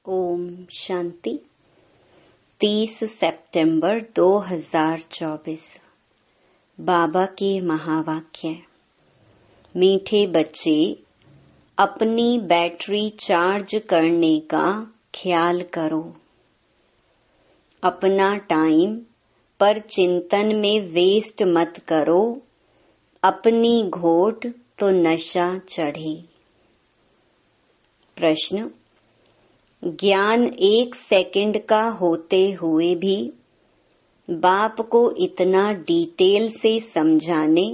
ओम शांति। 30 सितंबर 2024। बाबा के महावाक्य। मीठे बच्चे, अपनी बैटरी चार्ज करने का ख्याल करो। अपना टाइम पर चिंतन में वेस्ट मत करो, अपनी घोट तो नशा चढ़े। प्रश्न। ज्ञान 1 सेकंड का होते हुए भी बाप को इतना डिटेल से समझाने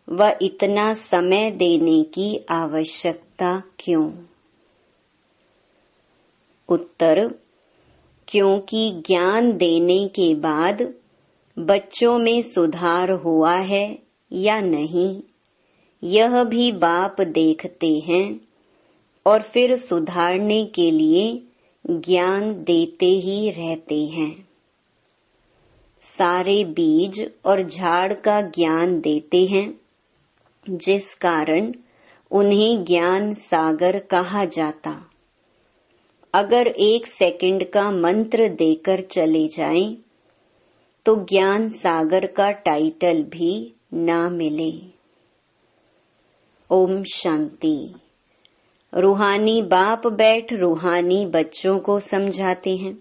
व इतना समय देने की आवश्यकता क्यों? उत्तर। क्योंकि ज्ञान देने के बाद बच्चों में सुधार हुआ है या नहीं, यह भी बाप देखते हैं और फिर सुधारने के लिए ज्ञान देते ही रहते हैं। सारे बीज और झाड़ का ज्ञान देते हैं, जिस कारण उन्हें ज्ञान सागर कहा जाता। अगर 1 सेकंड का मंत्र देकर चले जाएं, तो ज्ञान सागर का टाइटल भी ना मिले। ओम शांति। रूहानी बाप बैठ रूहानी बच्चों को समझाते हैं।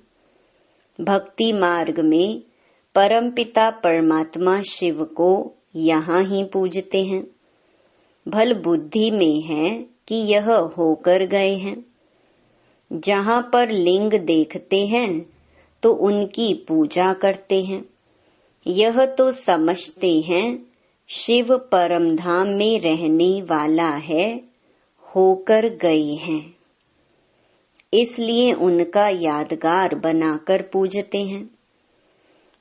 भक्ति मार्ग में परमपिता परमात्मा शिव को यहाँ ही पूजते हैं। भल बुद्धि में है कि यह होकर गए हैं। जहाँ पर लिंग देखते हैं तो उनकी पूजा करते हैं। यह तो समझते हैं शिव परमधाम में रहने वाला है, होकर गए हैं, इसलिए उनका यादगार बनाकर पूजते हैं।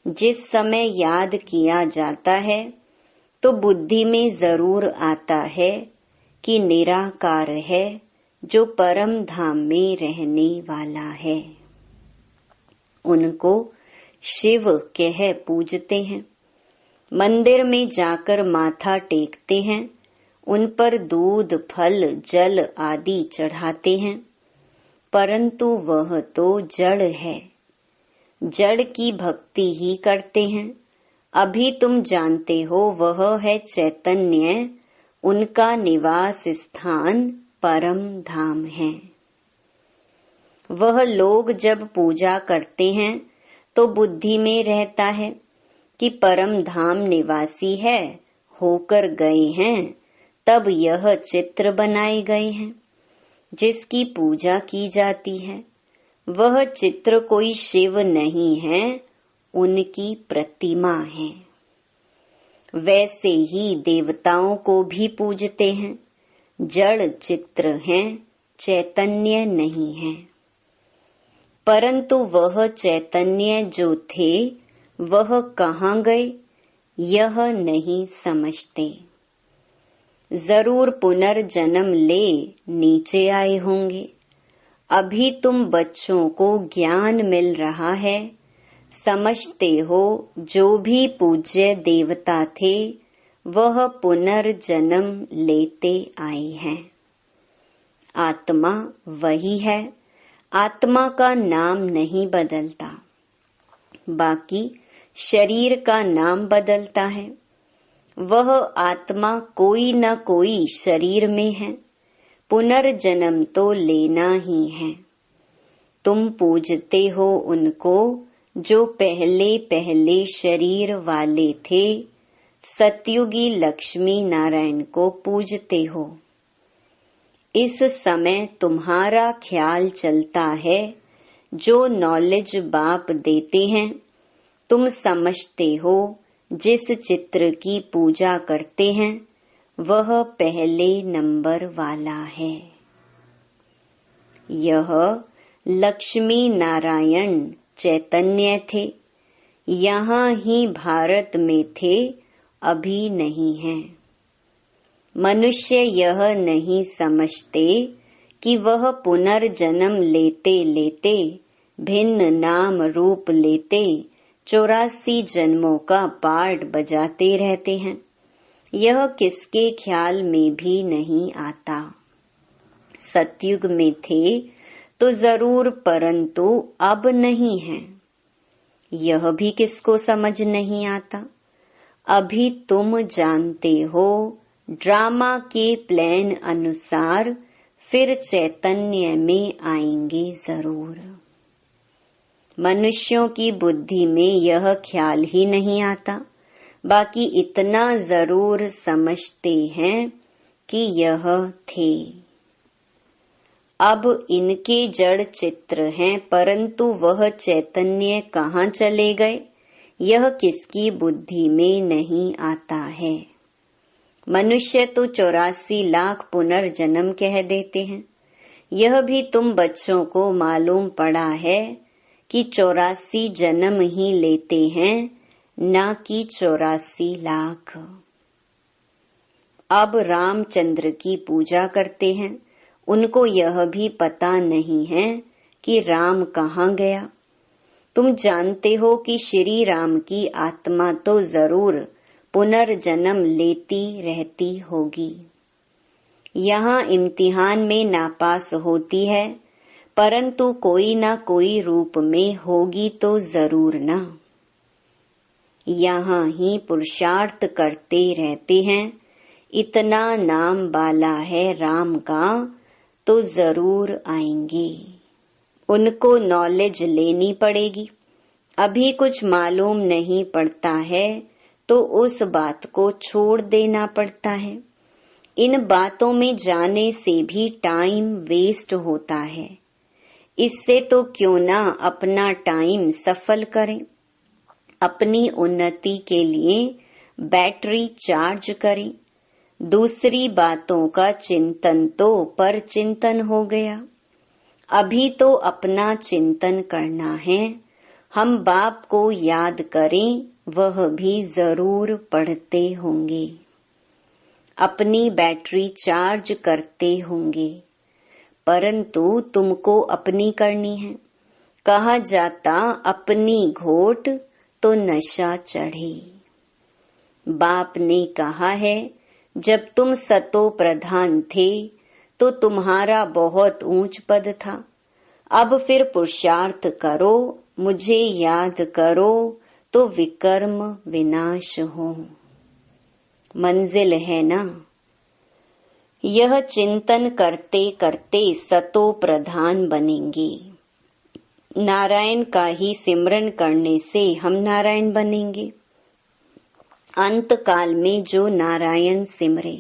जिस समय याद किया जाता है तो बुद्धि में जरूर आता है कि निराकार है जो परम धाम में रहने वाला है। उनको शिव कह पूजते हैं। मंदिर में जाकर माथा टेकते हैं, उन पर दूध फल जल आदि चढ़ाते हैं, परंतु वह तो जड़ है। जड़ की भक्ति ही करते हैं। अभी तुम जानते हो वह है चैतन्य, उनका निवास स्थान परम धाम है। वह लोग जब पूजा करते हैं तो बुद्धि में रहता है कि परम धाम निवासी है, होकर गए हैं, तब यह चित्र बनाए गए हैं जिसकी पूजा की जाती है। वह चित्र कोई शिव नहीं है, उनकी प्रतिमा है। वैसे ही देवताओं को भी पूजते हैं। जड़ चित्र हैं, चैतन्य नहीं है। परंतु वह चैतन्य जो थे वह कहाँ गए, यह नहीं समझते। जरूर पुनर्जन्म ले नीचे आए होंगे। अभी तुम बच्चों को ज्ञान मिल रहा है, समझते हो जो भी पूज्य देवता थे वह पुनर्जन्म लेते आए हैं। आत्मा वही है, आत्मा का नाम नहीं बदलता, बाकी शरीर का नाम बदलता है। वह आत्मा कोई न कोई शरीर में है, पुनर्जन्म तो लेना ही है। तुम पूजते हो उनको जो पहले पहले शरीर वाले थे। सतयुगी लक्ष्मी नारायण को पूजते हो। इस समय तुम्हारा ख्याल चलता है, जो नॉलेज बाप देते हैं तुम समझते हो। जिस चित्र की पूजा करते हैं वह पहले नंबर वाला है। यह लक्ष्मी नारायण चैतन्य थे, यहाँ ही भारत में थे, अभी नहीं है। मनुष्य यह नहीं समझते कि वह पुनर्जन्म लेते लेते भिन्न नाम रूप लेते 84 जन्मों का पार्ट बजाते रहते हैं। यह किसके ख्याल में भी नहीं आता। सतयुग में थे तो जरूर, परंतु अब नहीं है। यह भी किसको समझ नहीं आता। अभी तुम जानते हो ड्रामा के प्लान अनुसार फिर चैतन्य में आएंगे जरूर। मनुष्यों की बुद्धि में यह ख्याल ही नहीं आता, बाकी इतना जरूर समझते हैं कि यह थे। अब इनके जड़ चित्र हैं, परंतु वह चैतन्य कहाँ चले गए, यह किसकी बुद्धि में नहीं आता है। मनुष्य तो 84 लाख पुनर्जन्म कह देते हैं। यह भी तुम बच्चों को मालूम पड़ा है कि 84 जन्म ही लेते हैं, न कि 84 लाख। अब रामचंद्र की पूजा करते हैं, उनको यह भी पता नहीं है कि राम कहाँ गया। तुम जानते हो कि श्री राम की आत्मा तो जरूर पुनर्जन्म लेती रहती होगी। यहाँ इम्तिहान में नापास होती है, परंतु कोई ना कोई रूप में होगी तो जरूर ना। यहाँ ही पुरुषार्थ करते रहते हैं, इतना नाम बाला है राम का, तो जरूर आएंगे। उनको नॉलेज लेनी पड़ेगी। अभी कुछ मालूम नहीं पड़ता है तो उस बात को छोड़ देना पड़ता है। इन बातों में जाने से भी टाइम वेस्ट होता है। इससे तो क्यों ना अपना टाइम सफल करें, अपनी उन्नति के लिए बैटरी चार्ज करें। दूसरी बातों का चिंतन तो पर चिंतन हो गया। अभी तो अपना चिंतन करना है। हम बाप को याद करें, वह भी जरूर पढ़ते होंगे, अपनी बैटरी चार्ज करते होंगे, परंतु तुमको अपनी करनी है। कहा जाता अपनी घोट तो नशा चढ़े। बाप ने कहा है जब तुम सतो प्रधान थे तो तुम्हारा बहुत ऊंच पद था। अब फिर पुरुषार्थ करो, मुझे याद करो, तो विकर्म विनाश हो। मंजिल है ना। यह चिंतन करते करते सतो प्रधान बनेंगे। नारायण का ही सिमरन करने से हम नारायण बनेंगे। अंत काल में जो नारायण सिमरे,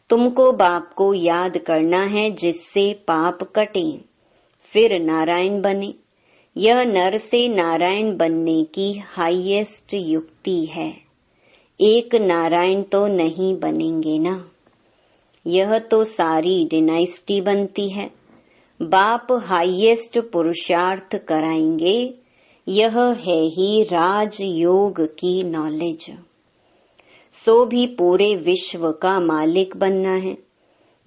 तुमको बाप को याद करना है जिससे पाप कटे, फिर नारायण बने। यह नर से नारायण बनने की हाईएस्ट युक्ति है। एक नारायण तो नहीं बनेंगे ना। यह तो सारी डिनाइस्टी बनती है। बाप हाईएस्ट पुरुषार्थ कराएंगे। यह है ही राज योग की नॉलेज। सो भी पूरे विश्व का मालिक बनना है।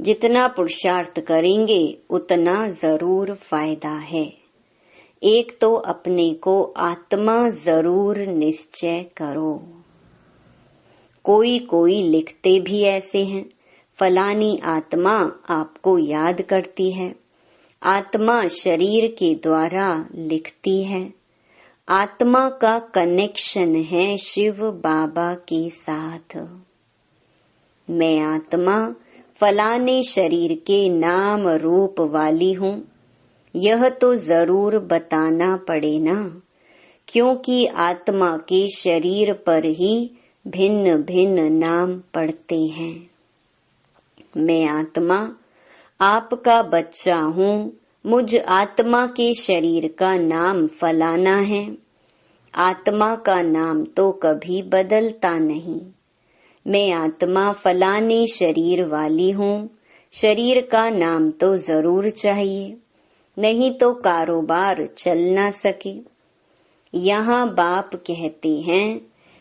जितना पुरुषार्थ करेंगे उतना जरूर फायदा है। एक तो अपने को आत्मा जरूर निश्चय करो। कोई कोई लिखते भी ऐसे हैं, फलानी आत्मा आपको याद करती है। आत्मा शरीर के द्वारा लिखती है। आत्मा का कनेक्शन है शिव बाबा के साथ। मैं आत्मा फलाने शरीर के नाम रूप वाली हूँ, यह तो जरूर बताना पड़े ना, क्योंकि आत्मा के शरीर पर ही भिन्न भिन्न नाम पड़ते हैं। मैं आत्मा आपका बच्चा हूँ, मुझ आत्मा के शरीर का नाम फलाना है। आत्मा का नाम तो कभी बदलता नहीं। मैं आत्मा फलाने शरीर वाली हूँ, शरीर का नाम तो जरूर चाहिए, नहीं तो कारोबार चल ना सके। यहाँ बाप कहते हैं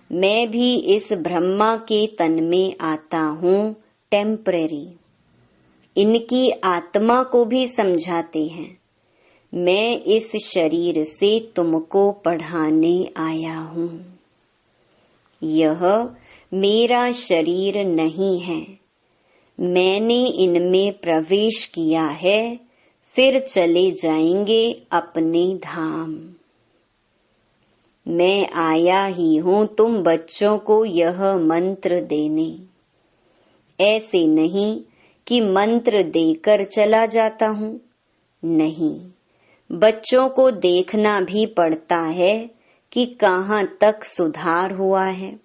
मैं भी इस ब्रह्मा के तन में आता हूँ टेम्परेरी। इनकी आत्मा को भी समझाते हैं मैं इस शरीर से तुमको पढ़ाने आया हूँ। यह मेरा शरीर नहीं है, मैंने इनमें प्रवेश किया है, फिर चले जाएंगे अपने धाम। मैं आया ही हूँ तुम बच्चों को यह मंत्र देने। ऐसे नहीं कि मंत्र देकर चला जाता हूँ, नहीं, बच्चों को देखना भी पड़ता है कि कहाँ तक सुधार हुआ है।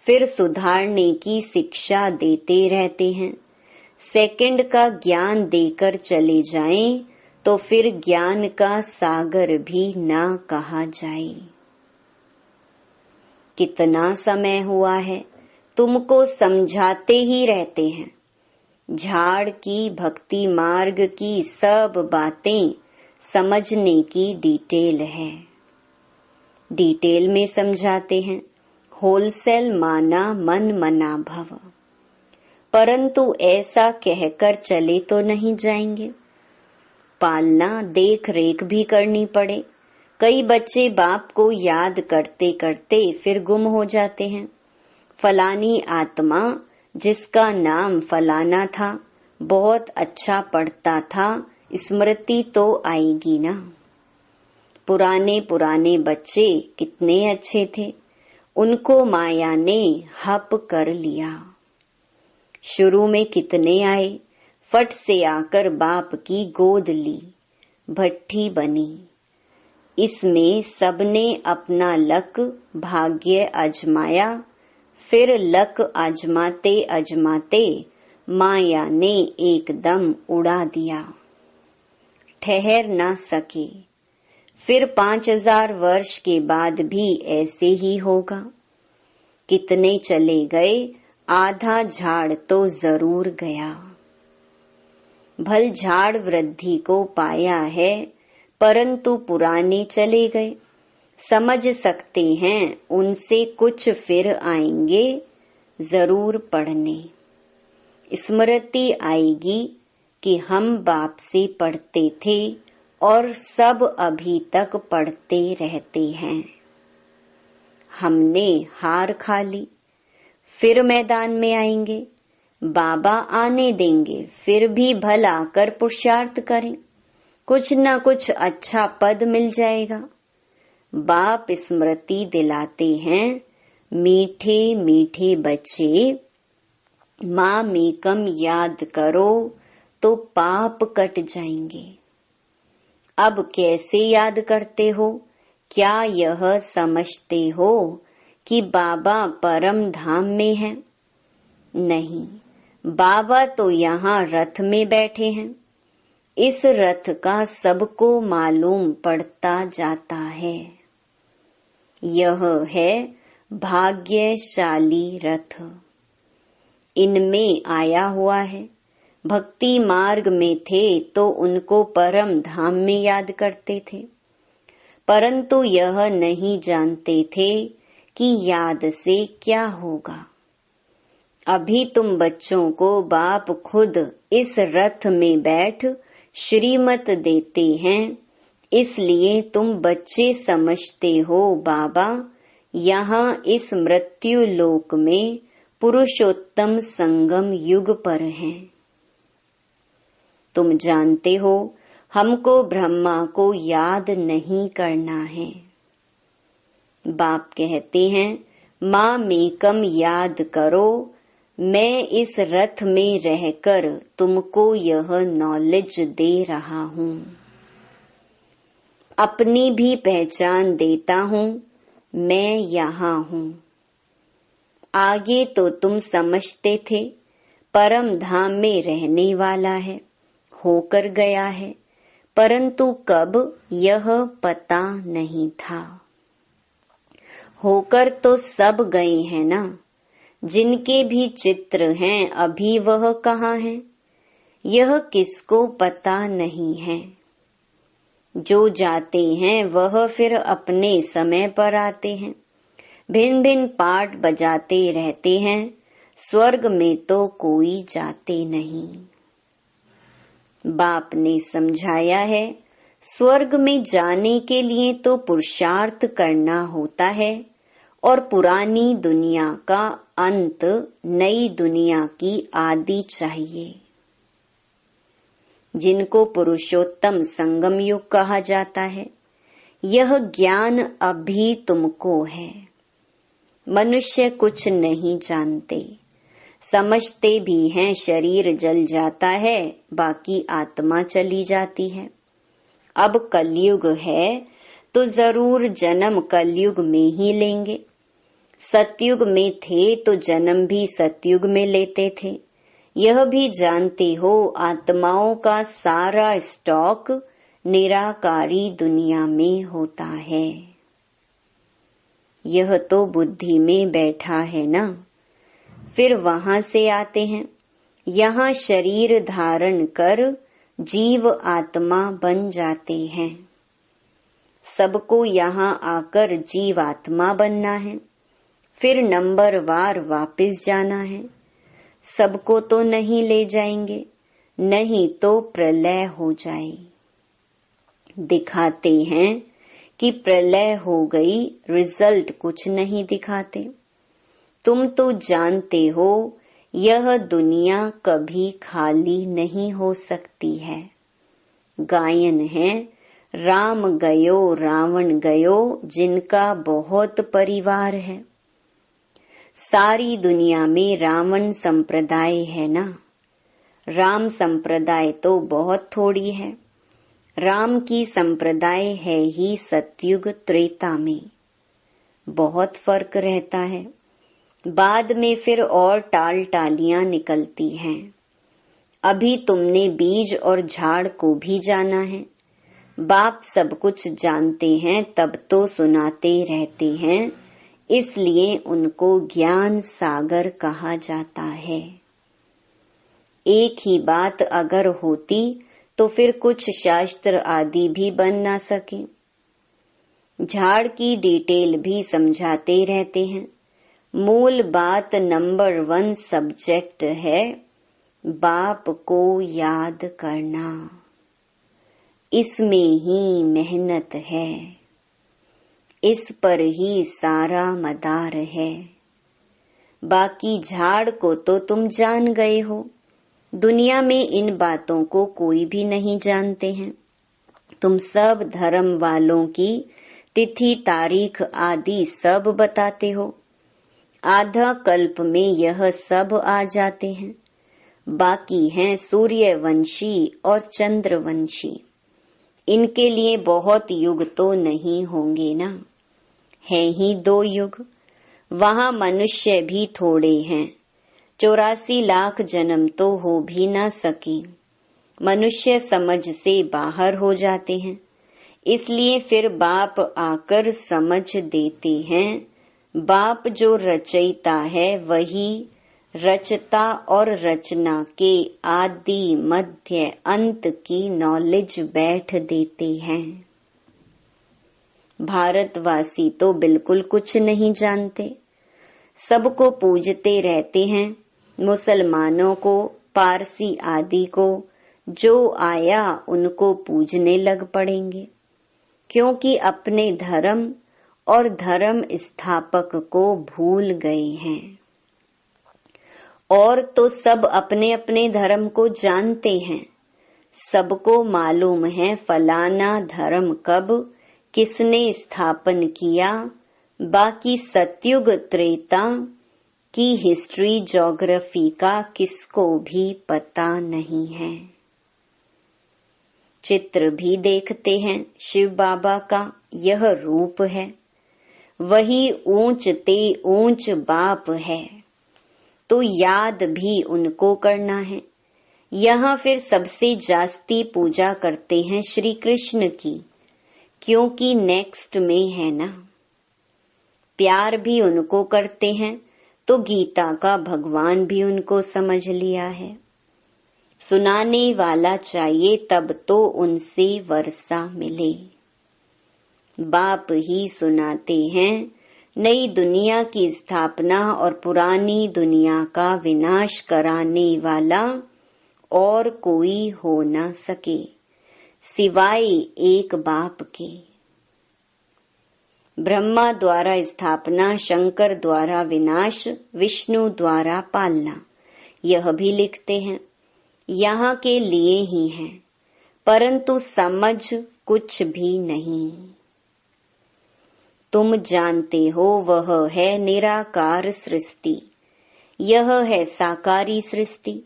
फिर सुधारने की शिक्षा देते रहते हैं। सेकंड का ज्ञान देकर चले जाएं तो फिर ज्ञान का सागर भी ना कहा जाए। कितना समय हुआ है तुमको समझाते ही रहते हैं। झाड़ की, भक्ति मार्ग की सब बातें समझने की डिटेल है। डिटेल में समझाते हैं। होलसेल माना मन मना भव। परंतु ऐसा कहकर चले तो नहीं जाएंगे। पालना देख रेख भी करनी पड़े। कई बच्चे बाप को याद करते करते फिर गुम हो जाते हैं। फलानी आत्मा जिसका नाम फलाना था, बहुत अच्छा पढ़ता था, स्मृति तो आएगी ना। पुराने पुराने बच्चे कितने अच्छे थे, उनको माया ने हप कर लिया। शुरू में कितने आए, फट से आकर बाप की गोद ली, भट्ठी बनी। इसमें सबने अपना लक भाग्य आजमाया। फिर लक आजमाते आजमाते माया ने एकदम उड़ा दिया, ठहर ना सके। फिर 5000 वर्ष के बाद भी ऐसे ही होगा। कितने चले गए, आधा झाड़ तो जरूर गया। भल झाड़ वृद्धि को पाया है, परंतु पुराने चले गए। समझ सकते हैं उनसे कुछ फिर आएंगे जरूर पढ़ने। स्मृति आएगी कि हम बाप से पढ़ते थे और सब अभी तक पढ़ते रहते हैं। हमने हार खा ली, फिर मैदान में आएंगे। बाबा आने देंगे, फिर भी भल आकर पुरुषार्थ करें, कुछ न कुछ अच्छा पद मिल जाएगा। बाप स्मृति दिलाते हैं, मीठे मीठे बच्चे, माँ मेकम याद करो तो पाप कट जाएंगे। अब कैसे याद करते हो? क्या यह समझते हो कि बाबा परम धाम में है? नहीं, बाबा तो यहाँ रथ में बैठे हैं। इस रथ का सबको मालूम पड़ता जाता है। यह है भाग्यशाली रथ, इनमें आया हुआ है। भक्ति मार्ग में थे तो उनको परम धाम में याद करते थे, परंतु यह नहीं जानते थे कि याद से क्या होगा। अभी तुम बच्चों को बाप खुद इस रथ में बैठ श्रीमत देते हैं, इसलिए तुम बच्चे समझते हो बाबा यहाँ इस मृत्यु लोक में पुरुषोत्तम संगम युग पर हैं। तुम जानते हो हमको ब्रह्मा को याद नहीं करना है। बाप कहते हैं माँ मेकम याद करो, मैं इस रथ में रहकर तुमको यह नॉलेज दे रहा हूँ। अपनी भी पहचान देता हूँ, मैं यहाँ हूँ। आगे तो तुम समझते थे परम धाम में रहने वाला है, होकर गया है, परंतु कब यह पता नहीं था। होकर तो सब गए हैं ना। जिनके भी चित्र हैं अभी वह कहाँ हैं, यह किसको पता नहीं है। जो जाते हैं वह फिर अपने समय पर आते हैं, भिन्न भिन्न पाठ बजाते रहते हैं। स्वर्ग में तो कोई जाते नहीं। बाप ने समझाया है स्वर्ग में जाने के लिए तो पुरुषार्थ करना होता है और पुरानी दुनिया का अंत नई दुनिया की आदि चाहिए। जिनको पुरुषोत्तम संगम युग कहा जाता है, यह ज्ञान अभी तुमको है। मनुष्य कुछ नहीं जानते, समझते भी हैं शरीर जल जाता है, बाकी आत्मा चली जाती है। अब कलयुग है तो जरूर जन्म कलयुग में ही लेंगे। सतयुग में थे तो जन्म भी सतयुग में लेते थे। यह भी जानते हो आत्माओं का सारा स्टॉक निराकारी दुनिया में होता है। यह तो बुद्धि में बैठा है ना। फिर वहां से आते हैं, यहाँ शरीर धारण कर जीव आत्मा बन जाते हैं। सबको यहाँ आकर जीव आत्मा बनना है, फिर नंबरवार वापस जाना है। सबको तो नहीं ले जाएंगे, नहीं तो प्रलय हो जाए। दिखाते हैं कि प्रलय हो गई, रिजल्ट कुछ नहीं दिखाते। तुम तो जानते हो यह दुनिया कभी खाली नहीं हो सकती है। गायन है, राम गयो रावण गयो, जिनका बहुत परिवार है। सारी दुनिया में रावण संप्रदाय है ना, राम संप्रदाय तो बहुत थोड़ी है। राम की संप्रदाय है ही सतयुग त्रेता में, बहुत फर्क रहता है। बाद में फिर और टाल टालियां निकलती हैं। अभी तुमने बीज और झाड़ को भी जाना है। बाप सब कुछ जानते हैं, तब तो सुनाते रहते हैं, इसलिए उनको ज्ञान सागर कहा जाता है। एक ही बात अगर होती तो फिर कुछ शास्त्र आदि भी बन ना सके। झाड़ की डिटेल भी समझाते रहते हैं। मूल बात नंबर 1 सब्जेक्ट है, बाप को याद करना। इसमें ही मेहनत है, इस पर ही सारा मदार है। बाकी झाड़ को तो तुम जान गए हो। दुनिया में इन बातों को कोई भी नहीं जानते हैं। तुम सब धर्म वालों की तिथि तारीख आदि सब बताते हो। आधा कल्प में यह सब आ जाते हैं। बाकी हैं सूर्यवंशी और चंद्रवंशी। इनके लिए बहुत युग तो नहीं होंगे ना, है ही 2 युग। वहां मनुष्य भी थोड़े हैं, 84 लाख जन्म तो हो भी ना सके। मनुष्य समझ से बाहर हो जाते हैं, इसलिए फिर बाप आकर समझ देते हैं। बाप जो रचयिता है वही रचता और रचना के आदि मध्य अंत की नॉलेज बैठ देते हैं। भारतवासी तो बिल्कुल कुछ नहीं जानते, सबको पूजते रहते हैं। मुसलमानों को, पारसी आदि को, जो आया उनको पूजने लग पड़ेंगे, क्योंकि अपने धर्म और धर्म स्थापक को भूल गए हैं। और तो सब अपने अपने धर्म को जानते हैं। सबको मालूम है फलाना धर्म कब किसने स्थापन किया। बाकी सतयुग त्रेता की हिस्ट्री ज्योग्राफी का किसको भी पता नहीं है। चित्र भी देखते हैं शिव बाबा का, यह रूप है। वही ऊंच ते ऊंच बाप है, तो याद भी उनको करना है। यहाँ फिर सबसे जास्ती पूजा करते हैं श्री कृष्ण की, क्योंकि नेक्स्ट में है ना। प्यार भी उनको करते हैं, तो गीता का भगवान भी उनको समझ लिया है। सुनाने वाला चाहिए तब तो उनसे वर्षा मिले। बाप ही सुनाते हैं, नई दुनिया की स्थापना और पुरानी दुनिया का विनाश कराने वाला और कोई हो न सके सिवाय एक बाप के। ब्रह्मा द्वारा स्थापना, शंकर द्वारा विनाश, विष्णु द्वारा पालना, यह भी लिखते हैं। यहाँ के लिए ही हैं, परंतु समझ कुछ भी नहीं। तुम जानते हो वह है निराकार सृष्टि, यह है साकारी सृष्टि।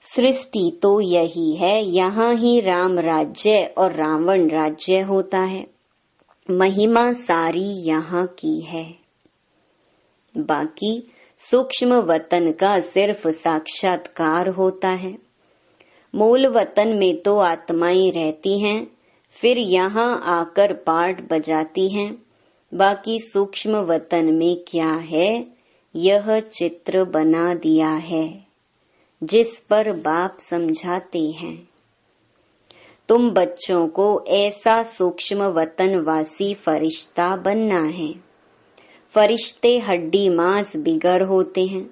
सृष्टि तो यही है, यहाँ ही राम राज्य और रावण राज्य होता है। महिमा सारी यहाँ की है। बाकी सूक्ष्म वतन का सिर्फ साक्षात्कार होता है। मूल वतन में तो आत्माएं रहती हैं, फिर यहाँ आकर पाठ बजाती हैं। बाकी सूक्ष्म वतन में क्या है, यह चित्र बना दिया है, जिस पर बाप समझाते हैं। तुम बच्चों को ऐसा सूक्ष्म वतनवासी फरिश्ता बनना है। फरिश्ते हड्डी मांस बिगर होते हैं।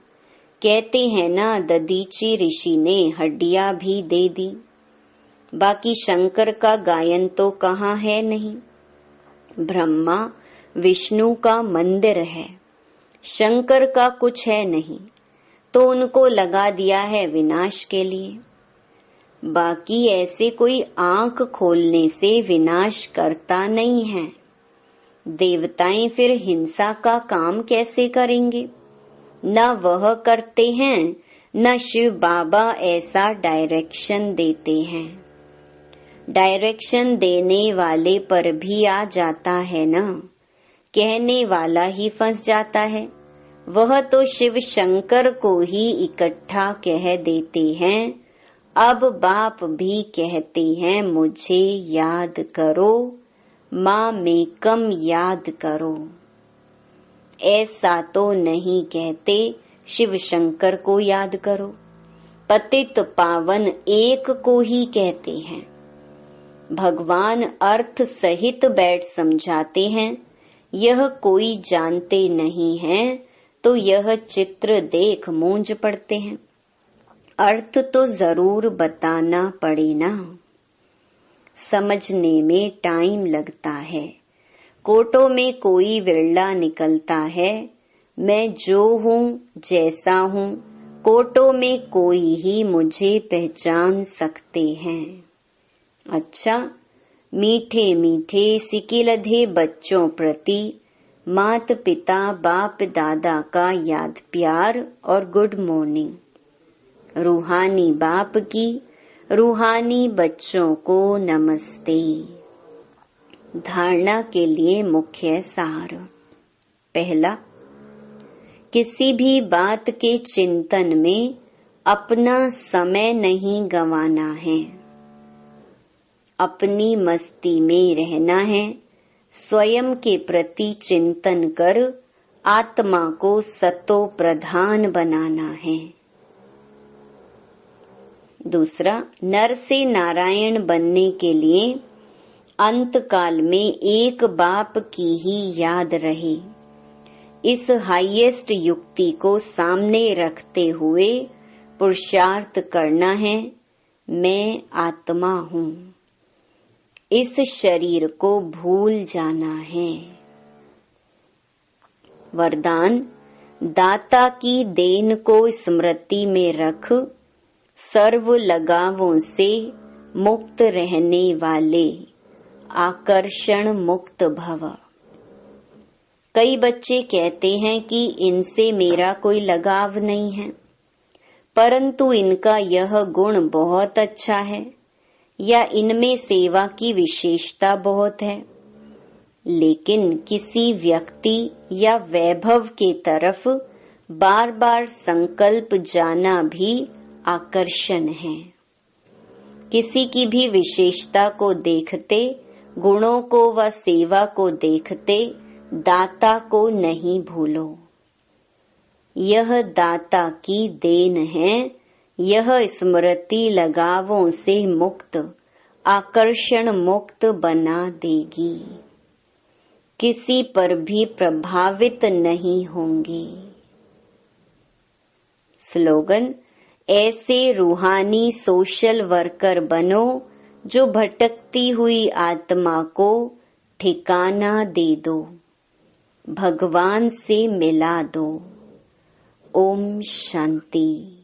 कहते हैं ना, ददीची ऋषि ने हड्डियां भी दे दी। बाकी शंकर का गायन तो कहाँ है नहीं। ब्रह्मा विष्णु का मंदिर है, शंकर का कुछ है नहीं, तो उनको लगा दिया है विनाश के लिए। बाकी ऐसे कोई आंख खोलने से विनाश करता नहीं है। देवताएं फिर हिंसा का काम कैसे करेंगे? न वह करते हैं, न शिव बाबा ऐसा डायरेक्शन देते हैं। डायरेक्शन देने वाले पर भी आ जाता है ना, कहने वाला ही फंस जाता है। वह तो शिव शंकर को ही इकट्ठा कह देते हैं। अब बाप भी कहते हैं, मुझे याद करो, माँ मेकम याद करो। ऐसा तो नहीं कहते, शिव शंकर को याद करो। पतित पावन एक को ही कहते हैं। भगवान अर्थ सहित बैठ समझाते हैं। यह कोई जानते नहीं है तो यह चित्र देख मूंझ पड़ते हैं। अर्थ तो जरूर बताना पड़े ना। समझने में टाइम लगता है। कोटों में कोई विरला निकलता है। मैं जो हूँ जैसा हूँ, कोटों में कोई ही मुझे पहचान सकते हैं। अच्छा, मीठे मीठे सिकिलधे बच्चों प्रति मात पिता बाप दादा का याद प्यार और गुड मॉर्निंग। रूहानी बाप की रूहानी बच्चों को नमस्ते। धारणा के लिए मुख्य सार। पहला, किसी भी बात के चिंतन में अपना समय नहीं गंवाना है। अपनी मस्ती में रहना है। स्वयं के प्रति चिंतन कर आत्मा को सतो प्रधान बनाना है। दूसरा, नर से नारायण बनने के लिए अंत काल में एक बाप की ही याद रहे। इस हाईएस्ट युक्ति को सामने रखते हुए पुरुषार्थ करना है। मैं आत्मा हूँ। इस शरीर को भूल जाना है। वरदान, दाता की देन को स्मृति में रख, सर्व लगावों से मुक्त रहने वाले आकर्षण मुक्त भव। कई बच्चे कहते हैं कि इनसे मेरा कोई लगाव नहीं है, परंतु इनका यह गुण बहुत अच्छा है या इनमें सेवा की विशेषता बहुत है। लेकिन किसी व्यक्ति या वैभव के तरफ बार बार संकल्प जाना भी आकर्षण है। किसी की भी विशेषता को देखते, गुणों को व सेवा को देखते, दाता को नहीं भूलो। यह दाता की देन है। यह स्मृति लगावों से मुक्त, आकर्षण मुक्त बना देगी। किसी पर भी प्रभावित नहीं होंगी। स्लोगन, ऐसे रूहानी सोशल वर्कर बनो जो भटकती हुई आत्मा को ठिकाना दे दो, भगवान से मिला दो। ओम शांति।